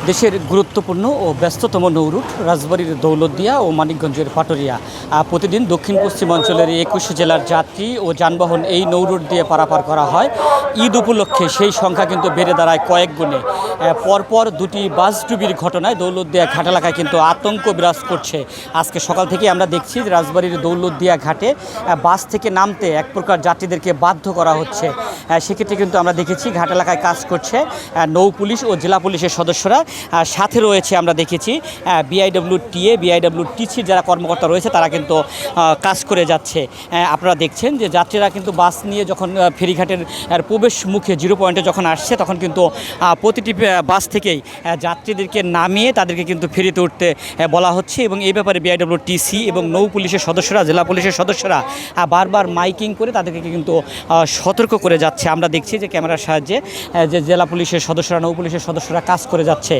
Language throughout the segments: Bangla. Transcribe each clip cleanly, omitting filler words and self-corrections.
দেশের গুরুত্বপূর্ণ ও ব্যস্ততম নৌরুট রাজবাড়ীর দৌলতদিয়া ও মানিকগঞ্জের পাটুরিয়া। প্রতিদিন দক্ষিণ পশ্চিম অঞ্চলের ২১ জেলার যাত্রী ও যানবাহন এই নৌরুট দিয়ে পারাপার করা হয়। ঈদ উপলক্ষে সেই সংখ্যা কিন্তু বেড়ে দাঁড়ায় কয়েক গুণে। পরপর দুটি বাস ডুবির ঘটনায় দৌলতদিয়া ঘাট এলাকায় কিন্তু আতঙ্ক বিরাজ করছে। আজকে সকাল থেকে আমরা দেখছি যে রাজবাড়ীর দৌলতদিয়া ঘাটে বাস থেকে নামতে এক প্রকার যাত্রীদেরকে বাধ্য করা হচ্ছে। সেক্ষেত্রে কিন্তু আমরা দেখেছি ঘাট এলাকায় কাজ করছে নৌ পুলিশ ও জেলা পুলিশের সদস্যরা। সাথে রয়েছে আমরা দেখেছি বিআইডব্লিউটিএ বিআইডব্লিউটিসির যারা কর্মকর্তা রয়েছে তারা কিন্তু কাজ করে যাচ্ছে। আপনারা দেখছেন যে যাত্রীরা কিন্তু বাস নিয়ে যখন ফেরিঘাটের প্রবেশ মুখে জিরো পয়েন্টে যখন আসছে তখন কিন্তু প্রতিটি বাস থেকেই যাত্রীদেরকে নামিয়ে তাদেরকে কিন্তু ফেরিতে উঠতে বলা হচ্ছে এবং এই ব্যাপারে বিআইডব্লিউটিসি এবং নৌ পুলিশের সদস্যরা জেলা পুলিশের সদস্যরা বারবার মাইকিং করে তাদেরকে কিন্তু সতর্ক করে যাচ্ছে। আমরা দেখছি যে ক্যামেরার সাহায্যে যে জেলা পুলিশের সদস্যরা নৌ পুলিশের সদস্যরা কাজ করে যাচ্ছে।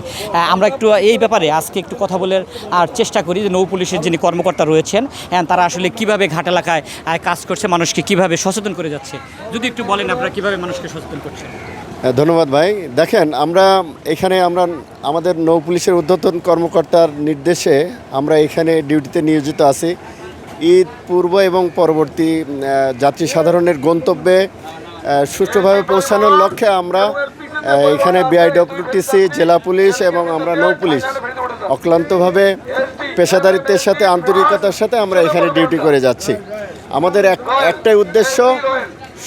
আমরা একটু এই ব্যাপারে আজকে একটু কথা বলে আর চেষ্টা করি যে নৌ পুলিশের যিনি কর্মকর্তা রয়েছেন তারা আসলে কিভাবে ঘাট এলাকায় কাজ করছে, মানুষকে কিভাবে সচেতন করে যাচ্ছে, যদি একটু বলেন আপনারা কিভাবে মানুষকে সচেতন করছেন। ধন্যবাদ ভাই। দেখেন, আমরা আমাদের নৌ পুলিশের ঊর্ধ্বতন কর্মকর্তার নির্দেশে আমরা এখানে ডিউটিতে নিয়োজিত আছি। ঈদ পূর্ব এবং পরবর্তী যাত্রী সাধারণের গন্তব্যে সুষ্ঠুভাবে পৌঁছানোর লক্ষ্যে আমরা এখানে বিআইডব্লিউটিসি জেলা পুলিশ এবং আমরা নৌ পুলিশ অক্লান্তভাবে পেশাদারিত্বের সাথে আন্তরিকতার সাথে আমরা এখানে ডিউটি করে যাচ্ছি। আমাদের একটাই উদ্দেশ্য,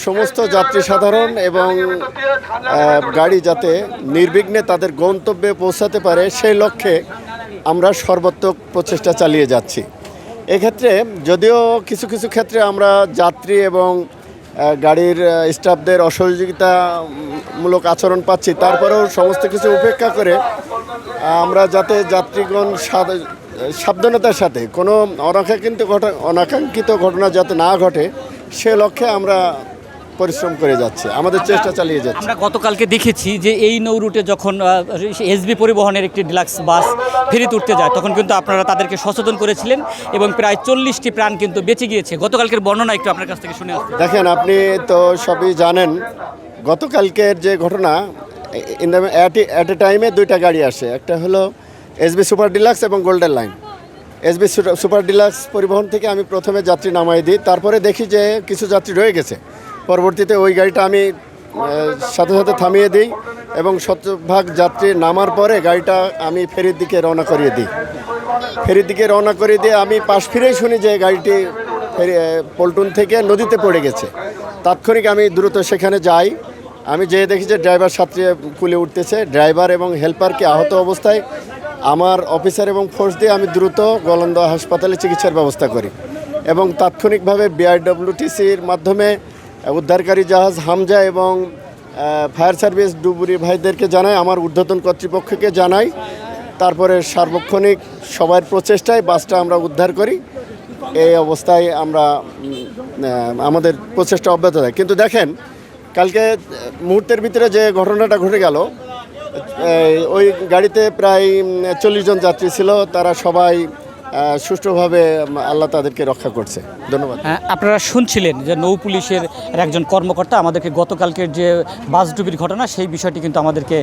সমস্ত যাত্রী সাধারণ এবং গাড়ি যাতে নির্বিঘ্নে তাদের গন্তব্যে পৌঁছাতে পারে সেই লক্ষ্যে আমরা সর্বাত্মক প্রচেষ্টা চালিয়ে যাচ্ছি। এক্ষেত্রে যদিও কিছু কিছু ক্ষেত্রে আমরা যাত্রী এবং গাড়ির স্টাফদের অসহযোগিতামূলক আচরণ পাচ্ছি, তারপরেও সমস্ত কিছু উপেক্ষা করে আমরা যাতে যাত্রীগণ সাবধানতার সাথে কোনো অনাকাঙ্ক্ষিত ঘটনা যাতে না ঘটে সে লক্ষ্যে আমরা পরিশ্রম করে যাচ্ছে, আমাদের চেষ্টা চালিয়ে যাচ্ছে। আমরা গতকালকে দেখেছি যে এই নৌ রুটে যখন এসবি পরিবহনের একটি ডিলাক্স বাস ফেরিতে উঠতে যায় তখন কিন্তু আপনারা তাদেরকে সচেতন করেছিলেন এবং প্রায় 40টি প্রাণ কিন্তু বেঁচে গিয়েছে। গতকালকের বর্ণনা একটু আপনার কাছ থেকে শুনে আসতে। দেখেন, আপনি তো সবই জানেন, গতকালকের যে ঘটনা, অ্যাট এ টাইমে দুইটা গাড়ি আসে, একটা হলো এসবি সুপার ডিলাক্স এবং golden line. SB super deluxe পরিবহন থেকে আমি প্রথমে যাত্রী নামাই দিই, তারপরে দেখি যে কিছু যাত্রী রয়ে গেছে। পরবর্তীতে ওই গাড়িটা আমি সাথে সাথে থামিয়ে দিই এবং শতভাগ যাত্রী নামার পরে গাড়িটা আমি ফেরির দিকে রওনা করিয়ে দিই। ফেরির দিকে রওনা করিয়ে দিয়ে আমি পাশ ফিরেই শুনি যে গাড়িটি পল্টন থেকে নদীতে পড়ে গেছে। তাৎক্ষণিক আমি দ্রুত সেখানে যাই। আমি যেয়ে দেখি যে ড্রাইভার সাঁতরে কুলে উঠতেছে। ড্রাইভার এবং হেল্পারকে আহত অবস্থায় আমার অফিসার এবং ফোর্স দিয়ে আমি দ্রুত গোলন্দা হাসপাতালে চিকিৎসার ব্যবস্থা করি এবং তাৎক্ষণিকভাবে বিআইডব্লিউটিসির মাধ্যমে উদ্ধারকারী জাহাজ হামজা এবং ফায়ার সার্ভিস ডুবুরি ভাইদেরকে জানাই, আমার ঊর্ধ্বতন কর্তৃপক্ষকে জানাই। তারপরে সার্বক্ষণিক সবার প্রচেষ্টায় বাসটা আমরা উদ্ধার করি। এই অবস্থায় আমরা আমাদের প্রচেষ্টা অব্যাহত থাকে। কিন্তু দেখেন, কালকে মুহূর্তের ভিতরে যে ঘটনাটা ঘটে গেল, ওই গাড়িতে প্রায় 40 জন যাত্রী ছিল, তারা সবাই সুষ্ঠুভাবে আল্লাহ তাদেরকে রক্ষা করছে। ধন্যবাদ। আপনারা শুনছিলেন যে নৌ পুলিশের একজন কর্মকর্তা আমাদেরকে গতকালকের যে বাস ডুবির ঘটনা সেই বিষয়টি কিন্তু আমাদেরকে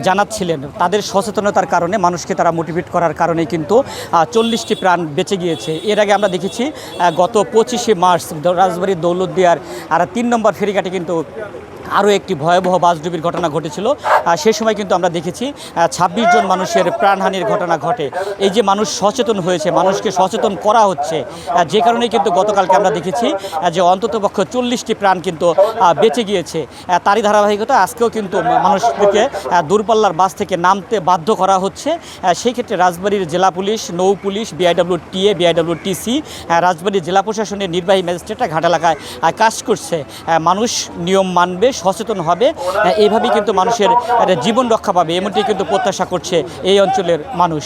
জানাচ্ছিলেন। তাদের সচেতনতার কারণে মানুষকে তারা মোটিভেট করার কারণেই কিন্তু 40টি প্রাণ বেঁচে গিয়েছে। এর আগে আমরা দেখেছি গত 25শে মার্চ রাজবাড়ীর দৌলতদিয়ার 3 নম্বর ফেরিঘাটে কিন্তু আরও একটি ভয়াবহ বাস ডুবির ঘটনা ঘটেছিল। সেই সময় কিন্তু আমরা দেখেছি 26 জন মানুষের প্রাণহানির ঘটনা ঘটে। এই যে মানুষ সচেতন হয়েছে, মানুষকে সচেতন করা হচ্ছে, যে কারণেই কিন্তু গতকালকে আমরা দেখেছি যে অন্ততপক্ষে 40টি প্রাণ কিন্তু বেঁচে গিয়েছে। তারই ধারাবাহিকতা আজকেও কিন্তু মানুষদেরকে দূরপাল্লার বাস থেকে নামতে বাধ্য করা হচ্ছে। সেই ক্ষেত্রে রাজবাড়ীর জেলা পুলিশ, নৌ পুলিশ, বিআইডব্লিউটিএ বিআইডব্লিউটিসি, রাজবাড়ীর জেলা প্রশাসনের নির্বাহী ম্যাজিস্ট্রেটরা ঘাট এলাকায় কাজ করছে। মানুষ নিয়ম মানবে, সচেতন হবে, এইভাবেই কিন্তু মানুষের জীবন রক্ষা পাবে, এমনটি কিন্তু প্রত্যাশা করছে এই অঞ্চলের মানুষ।